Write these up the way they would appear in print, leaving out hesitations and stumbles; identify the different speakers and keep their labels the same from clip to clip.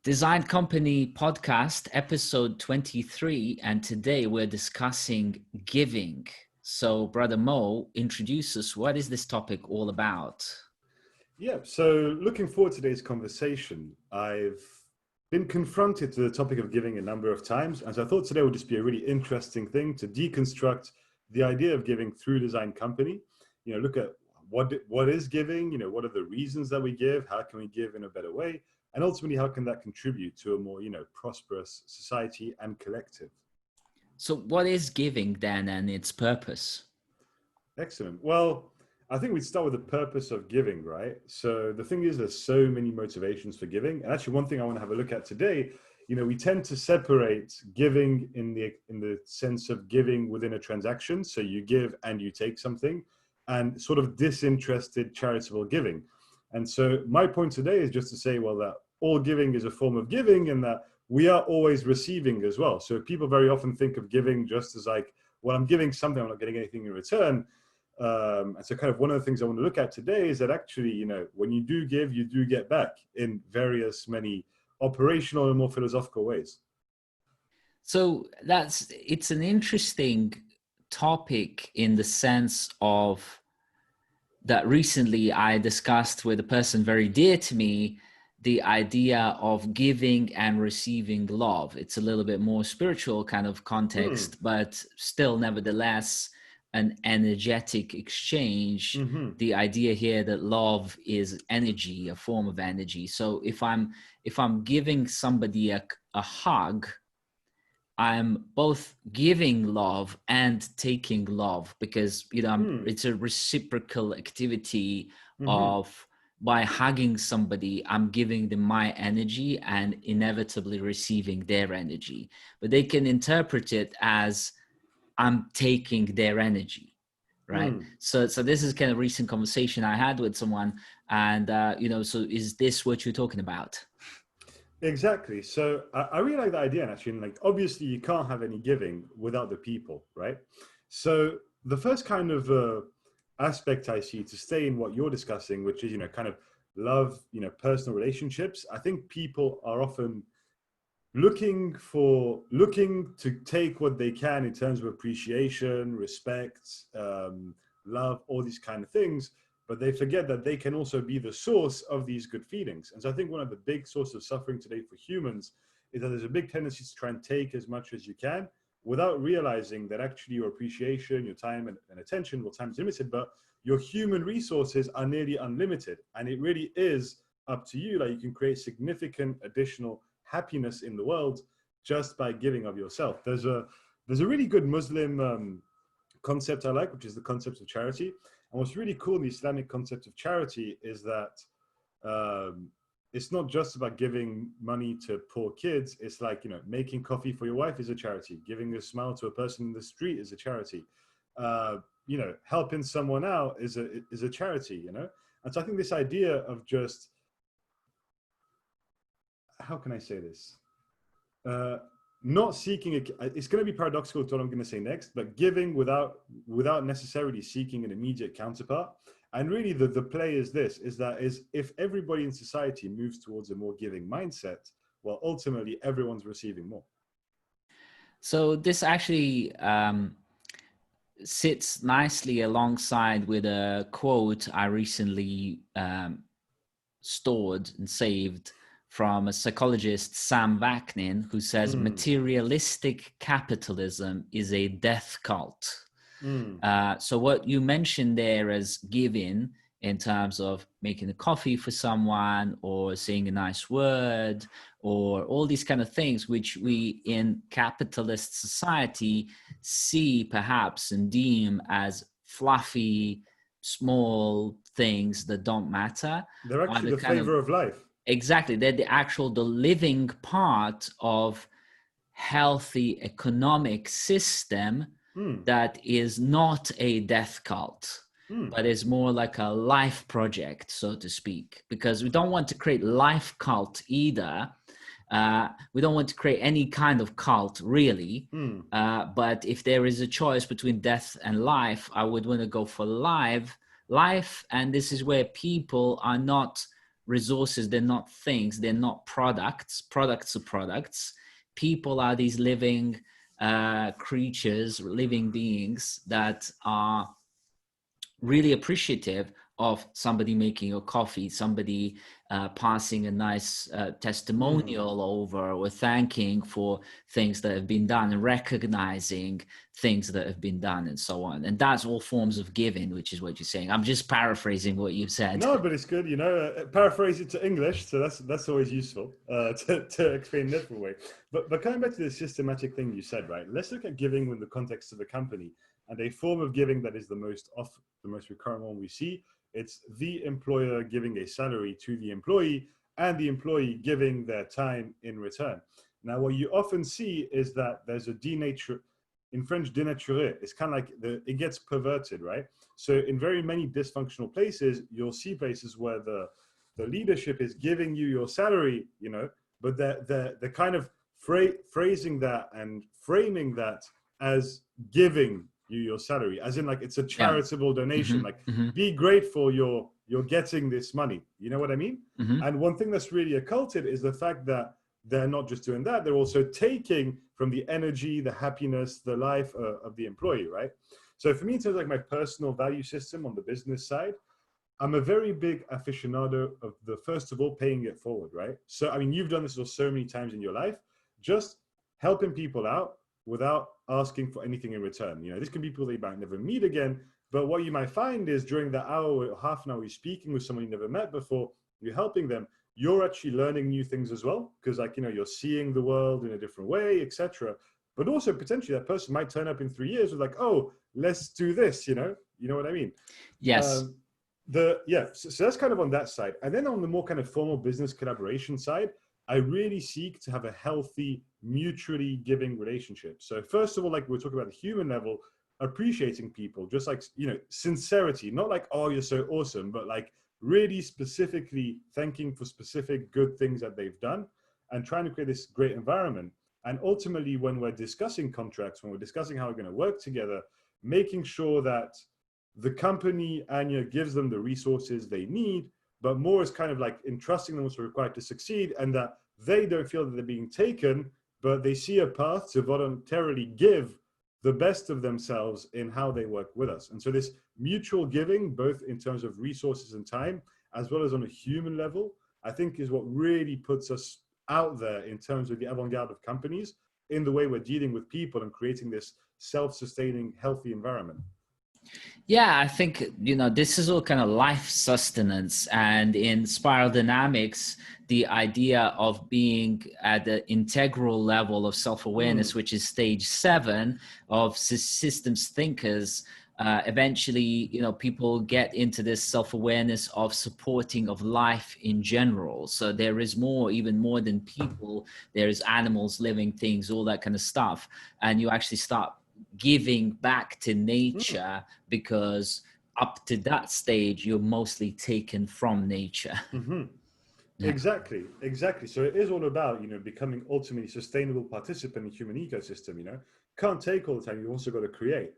Speaker 1: Design Company podcast, episode 23, and today we're discussing giving. So, Brother Mo, introduce us. What is this topic all about?
Speaker 2: Yeah, so looking forward to today's conversation. I've been confronted to the topic of giving a number of times, and so I thought today would just be a really interesting thing to deconstruct the idea of giving through Design Company. Look at what is giving, what are the reasons that we give, how can we give in a better way, and ultimately how can that contribute to a more, prosperous society and collective.
Speaker 1: So, what is giving then and its purpose?
Speaker 2: Excellent. Well, I think we'd start with the purpose of giving, right? So the thing is, there's so many motivations for giving. And actually, one thing I want to have a look at today, we tend to separate giving in the sense of giving within a transaction. So you give and you take something, and sort of disinterested charitable giving. And so my point today is just to say, well, that all giving is a form of giving, and that we are always receiving as well. So people very often think of giving just as like, well, I'm giving something, I'm not getting anything in return. And so kind of one of the things I want to look at today is that actually, when you do give, you do get back in various many operational and more philosophical ways.
Speaker 1: So it's an interesting topic in the sense of that recently I discussed with a person very dear to me, the idea of giving and receiving love. It's a little bit more spiritual kind of context, but still nevertheless an energetic exchange. The idea here that love is energy, a form of energy. So if I'm giving somebody a hug, I'm both giving love and taking love, because it's a reciprocal activity of, by hugging somebody, I'm giving them my energy and inevitably receiving their energy. But they can interpret it as I'm taking their energy, right? So this is kind of recent conversation I had with someone, and so is this what you're talking about?
Speaker 2: Exactly. So I really like that idea, actually. And like, obviously, you can't have any giving without the people, right? So the first kind of aspect I see to stay in what you're discussing, which is, kind of love, personal relationships. I think people are often looking to take what they can in terms of appreciation, respect, love, all these kind of things, but they forget that they can also be the source of these good feelings. And so I think one of the big sources of suffering today for humans is that there's a big tendency to try and take as much as you can without realizing that actually your appreciation, your time and attention, well, time is limited, but your human resources are nearly unlimited. And it really is up to you. Like, you can create significant additional happiness in the world just by giving of yourself. There's a really good Muslim concept I like, which is the concept of charity. And what's really cool in the Islamic concept of charity is that it's not just about giving money to poor kids. It's like, making coffee for your wife is a charity. Giving a smile to a person in the street is a charity. Helping someone out is a charity, And so I think this idea of just, how can I say this? Not seeking it's going to be paradoxical to what I'm going to say next, but giving without necessarily seeking an immediate counterpart. And really the play is if everybody in society moves towards a more giving mindset, well, ultimately everyone's receiving more.
Speaker 1: So this actually sits nicely alongside with a quote I recently stored and saved from a psychologist, Sam Vaknin, who says materialistic capitalism is a death cult. So what you mentioned there as giving, in terms of making a coffee for someone or saying a nice word or all these kind of things, which we in capitalist society see perhaps and deem as fluffy, small things that don't matter.
Speaker 2: They're actually the flavor of life.
Speaker 1: Exactly. They're the living part of healthy economic system that is not a death cult, but is more like a life project, so to speak, because we don't want to create life cult either. We don't want to create any kind of cult, really. But if there is a choice between death and life, I would want to go for life. And this is where people are not resources, they're not things, they're not products. Products are products. People are these living creatures, living beings that are really appreciative of somebody making a coffee, somebody passing a nice testimonial over, or thanking for things that have been done, and recognizing things that have been done, and so on. And that's all forms of giving, which is what you're saying. I'm just paraphrasing what you said.
Speaker 2: No, but it's good, you know. Paraphrase it to English, so that's always useful to explain in a different way. But coming back to the systematic thing you said, right? Let's look at giving in the context of a company, and a form of giving that is the most recurrent one we see. It's the employer giving a salary to the employee, and the employee giving their time in return. Now, what you often see is that there's a denature. In French, dénaturé. It's kind of like it gets perverted, right? So in very many dysfunctional places, you'll see places where the leadership is giving you your salary, you know, but they're kind of phrasing that and framing that as giving you your salary, as in like it's a charitable donation. Like, be grateful you're getting this money. You know what I mean? And one thing that's really occulted is the fact that they're not just doing that, they're also taking from the energy, the happiness, the life of the employee, right? So for me, in terms of like my personal value system on the business side, I'm a very big aficionado of the, first of all, paying it forward, right? So, I mean, you've done this so many times in your life, just helping people out without asking for anything in return. You know, this can be people that you might never meet again, but what you might find is during the hour or half an hour you're speaking with someone you never met before, you're helping them, you're actually learning new things as well, because like, you know, you're seeing the world in a different way, etc. But also potentially that person might turn up in 3 years with like, oh, let's do this, you know what I mean?
Speaker 1: Yes.
Speaker 2: So that's kind of on that side. And then on the more kind of formal business collaboration side, I really seek to have a healthy, mutually giving relationship. So first of all, like we're talking about the human level, appreciating people, just like, you know, sincerity, not like, oh, you're so awesome, but like really specifically thanking for specific good things that they've done, and trying to create this great environment. And ultimately, when we're discussing contracts, when we're discussing how we're going to work together, making sure that the company, Anya, gives them the resources they need, but more is kind of like entrusting them what's required to succeed, and that they don't feel that they're being taken, but they see a path to voluntarily give the best of themselves in how they work with us. And so this mutual giving, both in terms of resources and time, as well as on a human level, I think is what really puts us out there in terms of the avant-garde of companies in the way we're dealing with people and creating this self-sustaining, healthy environment.
Speaker 1: Yeah, I think, you know, this is all kind of life sustenance. And in spiral dynamics, the idea of being at the integral level of self-awareness, which is stage 7 of systems thinkers, eventually, you know, people get into this self-awareness of supporting of life in general. So there is more, even more than people. There is animals, living things, all that kind of stuff. And you actually start giving back to nature, because up to that stage you're mostly taken from nature. Yeah.
Speaker 2: Exactly. So it is all about, you know, becoming ultimately sustainable participant in human ecosystem. You know, can't take all the time, you also got to create.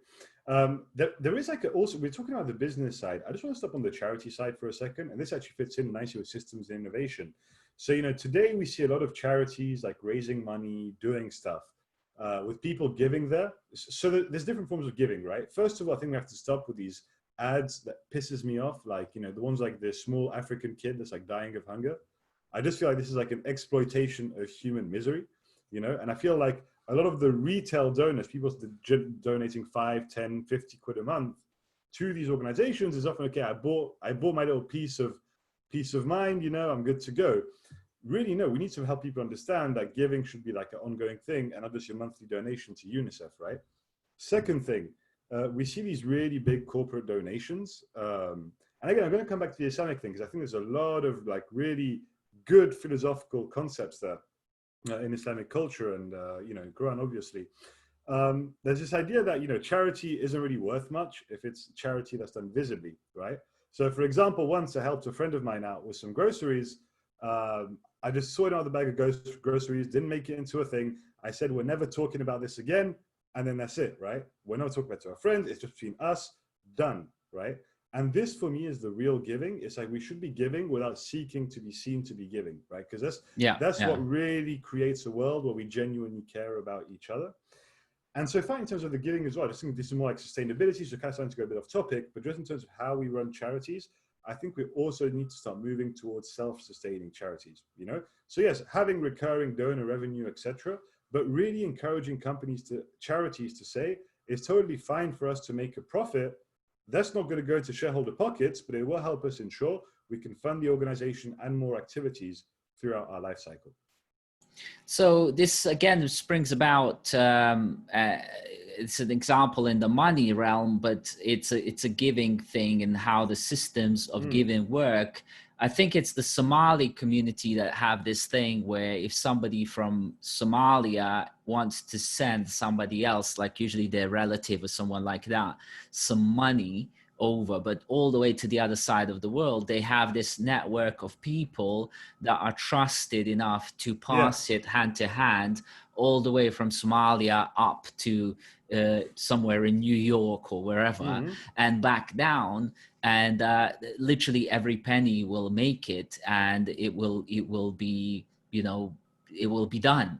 Speaker 2: There is like also, we're talking about the business side. I just want to stop on the charity side for a second, and this actually fits in nicely with systems and innovation. So, you know, today we see a lot of charities like raising money, doing stuff with people giving there. So there's different forms of giving, right? First of all, I think we have to stop with these ads that pisses me off, like, you know, the ones like the small African kid that's like dying of hunger. I just feel like this is like an exploitation of human misery, you know, and I feel like a lot of the retail donors, people donating 5, 10, 50 quid a month to these organizations is often, okay, I bought my little piece of mind, you know, I'm good to go. Really, no, we need to help people understand that giving should be like an ongoing thing and not just your monthly donation to UNICEF, right? Second thing, we see these really big corporate donations. And again, I'm going to come back to the Islamic thing, because I think there's a lot of like really good philosophical concepts there in Islamic culture and, you know, Quran, obviously. There's this idea that, you know, charity isn't really worth much if it's charity that's done visibly, right? So for example, once I helped a friend of mine out with some groceries. I just sorted out the bag of groceries, didn't make it into a thing. I said, we're never talking about this again. And then that's it, right? We're not talking about it to our friends. It's just between us, done, right? And this for me is the real giving. It's like we should be giving without seeking to be seen to be giving, right? Because
Speaker 1: Yeah,
Speaker 2: that's
Speaker 1: yeah.
Speaker 2: what really creates a world where we genuinely care about each other. And so, in terms of the giving as well, I just think this is more like sustainability. So, kind of starting to go a bit off topic, but just in terms of how we run charities, I think we also need to start moving towards self-sustaining charities. You know, so yes, having recurring donor revenue, etc., but really encouraging charities to say it's totally fine for us to make a profit. That's not going to go to shareholder pockets, but it will help us ensure we can fund the organization and more activities throughout our life cycle.
Speaker 1: So this again springs about. It's an example in the money realm, but it's a giving thing and how the systems of giving work. I think it's the Somali community that have this thing where if somebody from Somalia wants to send somebody else, like usually their relative or someone like that, some money over, but all the way to the other side of the world, they have this network of people that are trusted enough to pass it hand to hand all the way from Somalia up to somewhere in New York or wherever and back down. And literally every penny will make it, and it will be, you know, it will be done.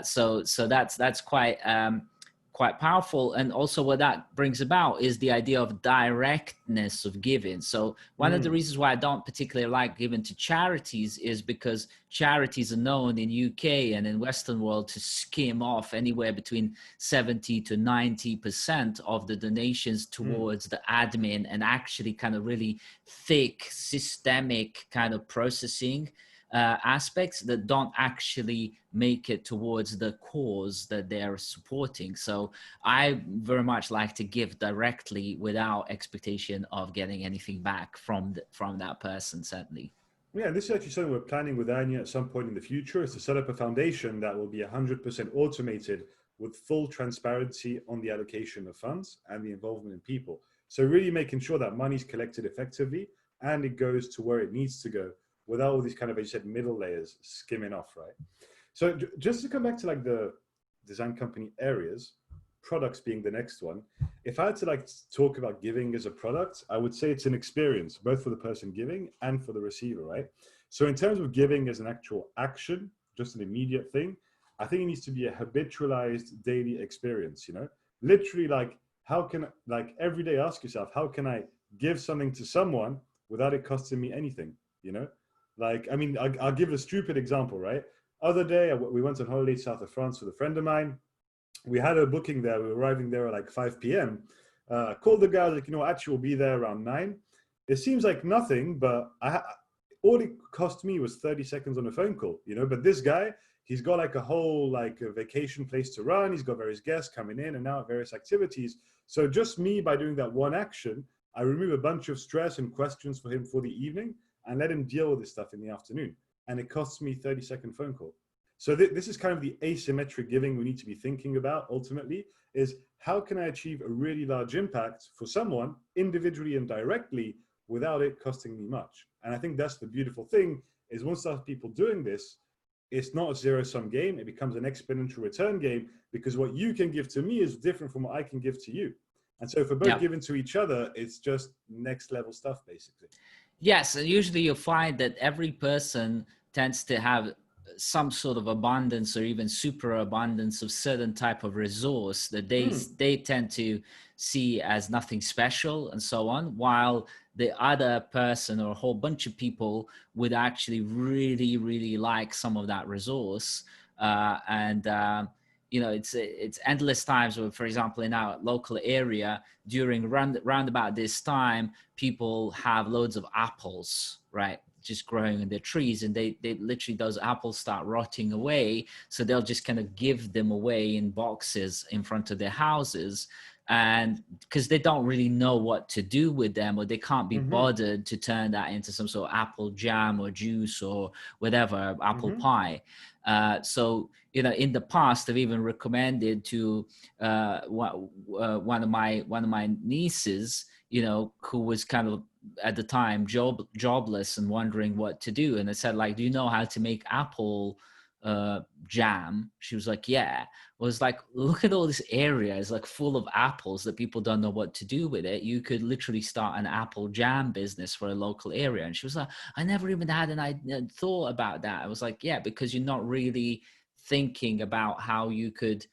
Speaker 1: So that's quite powerful. And also what that brings about is the idea of directness of giving. So one of the reasons why I don't particularly like giving to charities is because charities are known in UK and in Western world to skim off anywhere between 70 to 90% of the donations towards the admin and actually kind of really thick systemic kind of processing aspects that don't actually make it towards the cause that they're supporting. So I very much like to give directly without expectation of getting anything back from that person, certainly.
Speaker 2: Yeah, this is actually something we're planning with Anya at some point in the future, is to set up a foundation that will be 100% automated with full transparency on the allocation of funds and the involvement in people. So really making sure that money's collected effectively and it goes to where it needs to go without all these kind of, as you said, middle layers skimming off, right? So just to come back to like the design company areas, products being the next one. If I had to like talk about giving as a product, I would say it's an experience, both for the person giving and for the receiver, right? So in terms of giving as an actual action, just an immediate thing, I think it needs to be a habitualized daily experience, you know? Literally like, how can, like every day ask yourself, how can I give something to someone without it costing me anything, you know? Like, I mean, I'll give a stupid example, right? Other day, we went on holiday south of France with a friend of mine. We had a booking there. We were arriving there at like 5 p.m. Called the guy, like, you know, actually we'll be there around 9. It seems like nothing, but all it cost me was 30 seconds on a phone call, you know, but this guy, he's got like a whole like a vacation place to run. He's got various guests coming in and out, various activities. So just me, by doing that one action, I remove a bunch of stress and questions for him for the evening and let him deal with this stuff in the afternoon. And it costs me 30-second phone call. So this is kind of the asymmetric giving we need to be thinking about ultimately, is how can I achieve a really large impact for someone individually and directly without it costing me much? And I think that's the beautiful thing, is once I have people doing this, it's not a zero-sum game. It becomes an exponential return game, because what you can give to me is different from what I can give to you. And so if we're both giving to each other, it's just next level stuff, basically.
Speaker 1: Yes, and usually you'll find that every person tends to have some sort of abundance or even superabundance of certain type of resource that they tend to see as nothing special and so on, while the other person or a whole bunch of people would actually really, really like some of that resource. You know, it's endless times where, for example, in our local area, during round about this time, people have loads of apples, right, just growing in their trees, and they literally, those apples start rotting away. So they'll just kind of give them away in boxes in front of their houses. And because they don't really know what to do with them, or they can't be bothered to turn that into some sort of apple jam or juice or whatever, apple pie. So, you know, in the past, I've even recommended to one of my nieces, you know, who was kind of at the time jobless and wondering what to do. And I said, like, do you know how to make apple jam? She was like, yeah. Was like, look at all this area is like full of apples that people don't know what to do with it. You could literally start an apple jam business for a local area. And she was like, I never even had an thought about that. I was like, yeah, because you're not really thinking about how you could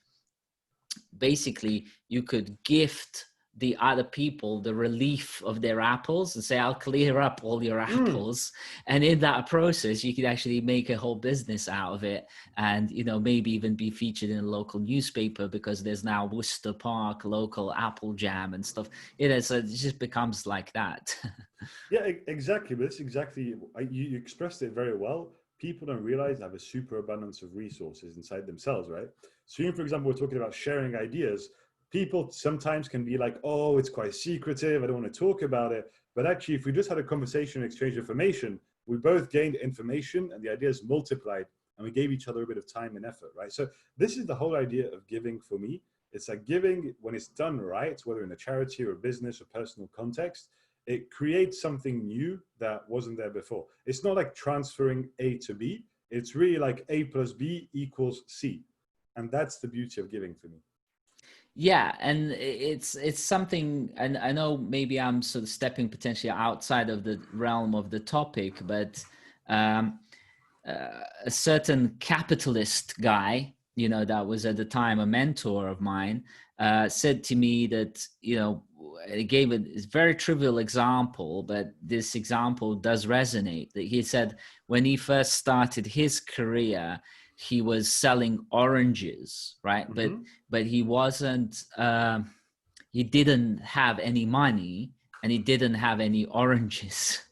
Speaker 1: basically, you could gift the other people the relief of their apples and say, I'll clear up all your apples. And in that process, you could actually make a whole business out of it. And, you know, maybe even be featured in a local newspaper because there's now Worcester Park local apple jam and stuff. You know, so it just becomes like that.
Speaker 2: Yeah, exactly. But it's exactly, you expressed it very well. People don't realize they have a superabundance of resources inside themselves, right? So, for example, we're talking about sharing ideas. People sometimes can be like, oh, it's quite secretive. I don't want to talk about it. But actually, if we just had a conversation and exchange information, we both gained information and the ideas multiplied and we gave each other a bit of time and effort, right? So this is the whole idea of giving for me. It's like giving when it's done right, whether in a charity or a business or personal context, it creates something new that wasn't there before. It's not like transferring A to B. It's really like A plus B equals C. And that's the beauty of giving for me.
Speaker 1: Yeah, and it's something, and I know maybe I'm sort of stepping potentially outside of the realm of the topic, but a certain capitalist guy, you know, that was at the time a mentor of mine, said to me that, you know, he gave a very trivial example, but this example does resonate. That he said when he first started his career, he was selling oranges, right?
Speaker 2: Mm-hmm.
Speaker 1: But he wasn't. He didn't have any money, and he didn't have any oranges.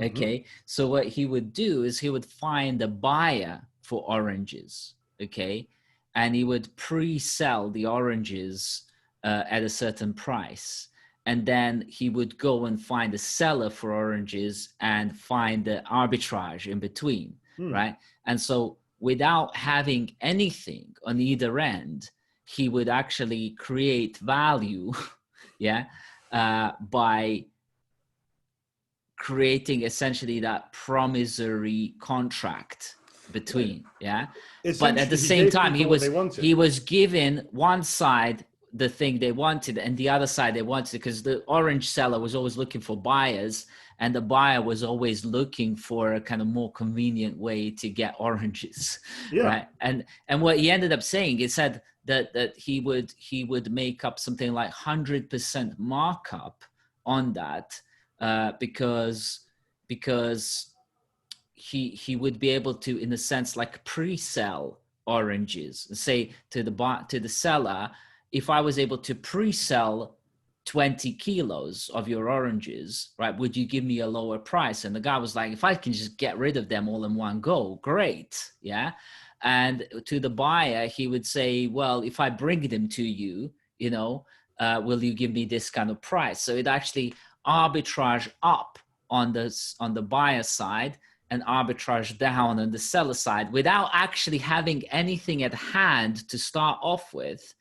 Speaker 1: Okay, so what he would do is he would find a buyer for oranges. Okay, and he would pre-sell the oranges at a certain price. And then he would go and find a seller for oranges and find the arbitrage in between, right? And so without having anything on either end, he would actually create value, yeah, by creating essentially that promissory contract between, yeah. But at the
Speaker 2: Essentially, he
Speaker 1: same
Speaker 2: gave
Speaker 1: time,
Speaker 2: people what they wanted.
Speaker 1: he was given one side the thing they wanted and the other side they wanted, because the orange seller was always looking for buyers and the buyer was always looking for a kind of more convenient way to get oranges.
Speaker 2: Yeah.
Speaker 1: Right. And what he ended up saying, it said that he would make up something like 100% markup on that, because he would be able to, in a sense, like pre-sell oranges, say to the seller, if I was able to pre-sell 20 kilos of your oranges, right, would you give me a lower price? And the guy was like, if I can just get rid of them all in one go, great. Yeah. And to the buyer, he would say, well, if I bring them to you, you know, will you give me this kind of price? So it actually arbitrage up on the buyer side and arbitrage down on the seller side without actually having anything at hand to start off with,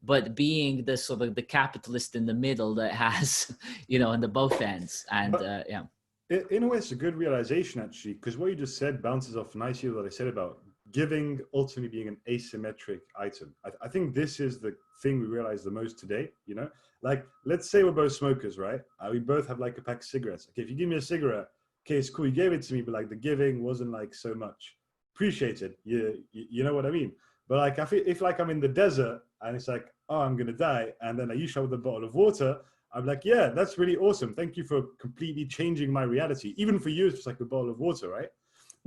Speaker 1: but being the sort of the capitalist in the middle that has, you know, on the both ends. And yeah.
Speaker 2: In a way, it's a good realization, actually, because what you just said bounces off nicely what I said about giving ultimately being an asymmetric item. I think this is the thing we realize the most today, you know? Like, let's say we're both smokers, right? We both have like a pack of cigarettes. Okay, if you give me a cigarette, okay, it's cool, you gave it to me, but like the giving wasn't like so much. Appreciated, you know what I mean? But like, if like I'm in the desert and it's like, oh, I'm gonna die, and then you show with a bottle of water, I'm like, yeah, that's really awesome. Thank you for completely changing my reality. Even for you, it's just like a bottle of water, right?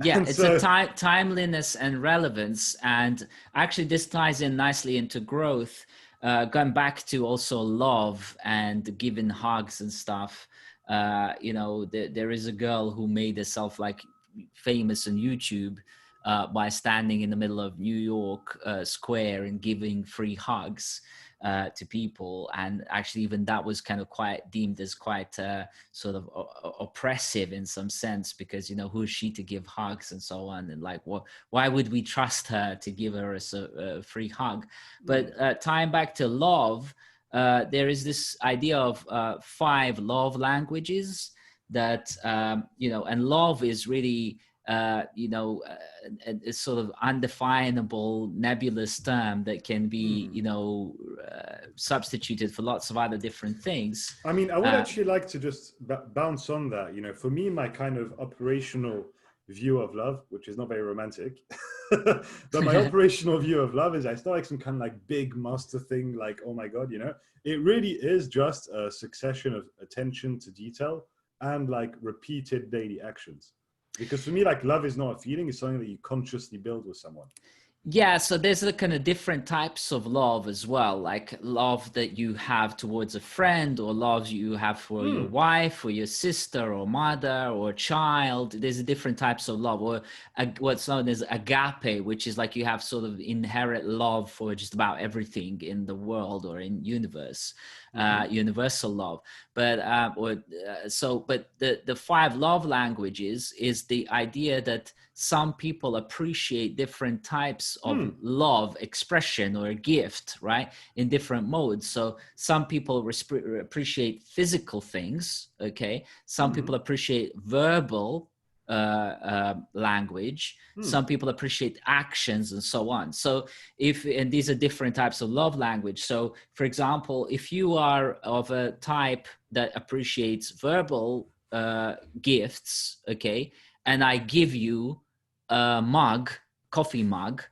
Speaker 1: Yeah,
Speaker 2: And
Speaker 1: it's
Speaker 2: so,
Speaker 1: a timeliness and relevance. And actually, this ties in nicely into growth. Going back to also love and giving hugs and stuff. You know, there is a girl who made herself like famous on YouTube by standing in the middle of New York Square and giving free hugs to people. And actually, even that was kind of quite deemed as quite sort of oppressive in some sense, because, you know, who is she to give hugs and so on? And like, why would we trust her to give her a free hug? But tying back to love, there is this idea of 5 love languages that, you know, and love is really a sort of undefinable nebulous term that can be, substituted for lots of other different things.
Speaker 2: I mean, I would actually like to just bounce on that. For me, my kind of operational view of love, which is not very romantic, but my operational view of love is it's not like some kind of like big master thing, like, oh my God, it really is just a succession of attention to detail and like repeated daily actions. Because for me, like love is not a feeling, it's something that you consciously build with someone.
Speaker 1: Yeah, so there's a kind of different types of love as well, like love that you have towards a friend, or love you have for your wife or your sister or mother or child. There's different types of love, or what's known as agape, which is like you have sort of inherent love for just about everything in the world or in universe, universal love. But the five love languages is the idea that some people appreciate different types of love expression or gift, right, in different modes. So some people appreciate physical things, okay? Some people appreciate verbal language. Some people appreciate actions and so on. So and these are different types of love language. So for example, if you are of a type that appreciates verbal gifts, okay, and I give you a coffee mug,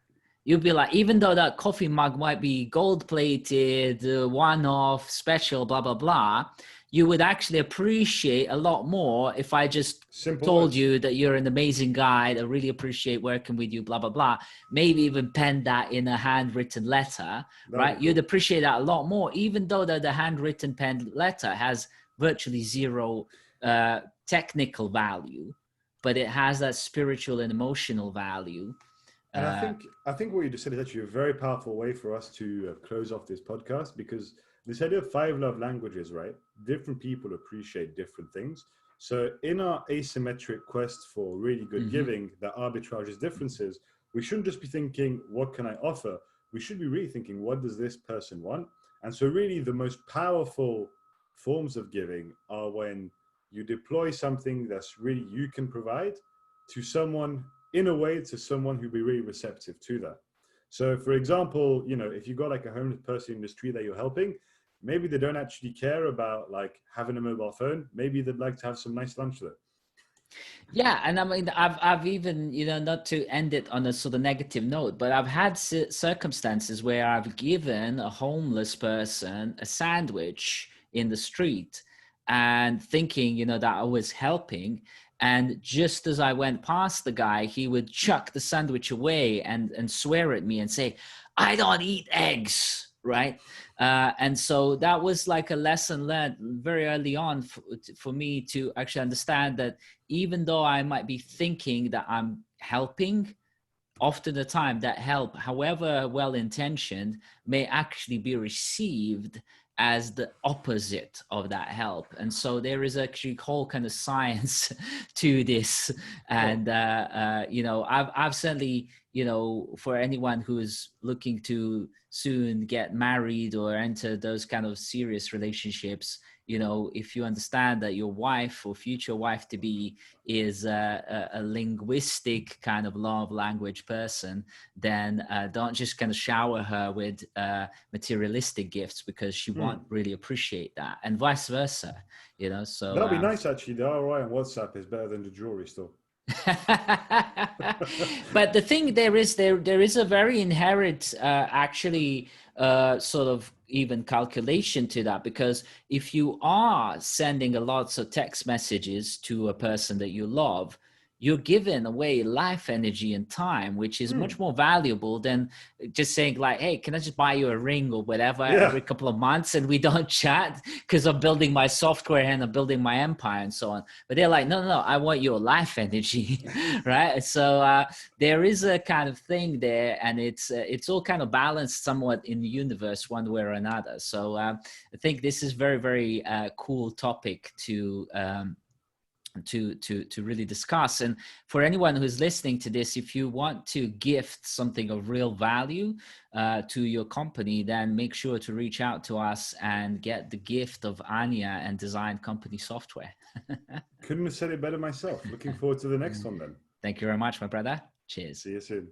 Speaker 1: you'll be like, even though that coffee mug might be gold plated, one-off, special, blah, blah, blah, you would actually appreciate a lot more if I just told you that you're an amazing guy, I really appreciate working with you, blah, blah, blah. Maybe even pen that in a handwritten letter, right? Cool. You'd appreciate that a lot more, even though the handwritten penned letter has virtually zero technical value, but it has that spiritual and emotional value.
Speaker 2: And I think what you just said is actually a very powerful way for us to close off this podcast, because this idea of five love languages, right? Different people appreciate different things. So in our asymmetric quest for really good giving that arbitrages differences, we shouldn't just be thinking, what can I offer? We should be really thinking, what does this person want? And so really the most powerful forms of giving are when you deploy something that's really you can provide to someone, in a way, to someone who'd be really receptive to that. So for example, if you've got like a homeless person in the street that you're helping, maybe they don't actually care about like having a mobile phone. Maybe they'd like to have some nice lunch there.
Speaker 1: Yeah, and I mean, I've even, not to end it on a sort of negative note, but I've had circumstances where I've given a homeless person a sandwich in the street and thinking, that I was helping. And just as I went past the guy, he would chuck the sandwich away and swear at me and say, "I don't eat eggs," right? And so that was like a lesson learned very early on for me to actually understand that even though I might be thinking that I'm helping, often the time that help, however well-intentioned, may actually be received as the opposite of that help. And so there is actually whole kind of science to this. And, I've certainly, for anyone who is looking to soon get married or enter those kind of serious relationships, if you understand that your wife or future wife to be is a linguistic kind of love language person, then don't just kind of shower her with materialistic gifts, because she won't really appreciate that, and vice versa, so
Speaker 2: that'd be nice. Actually, the ROI on WhatsApp is better than the jewelry store.
Speaker 1: But the thing there is a very inherent actually sort of even calculation to that, because if you are sending a lots of text messages to a person that you love, you're giving away life energy and time, which is much more valuable than just saying like, "Hey, can I just buy you a ring or whatever every couple of months and we don't chat because I'm building my software and I'm building my empire and so on." But they're like, no, I want your life energy, right? So there is a kind of thing there, and it's all kind of balanced somewhat in the universe one way or another. So I think this is very, very cool topic to really discuss. And for anyone who's listening to this, if you want to gift something of real value to your company, then make sure to reach out to us and get the gift of Anya and Design Company Software.
Speaker 2: Couldn't have said it better myself. Looking forward to the next one then.
Speaker 1: Thank you very much, my brother. Cheers.
Speaker 2: See you soon.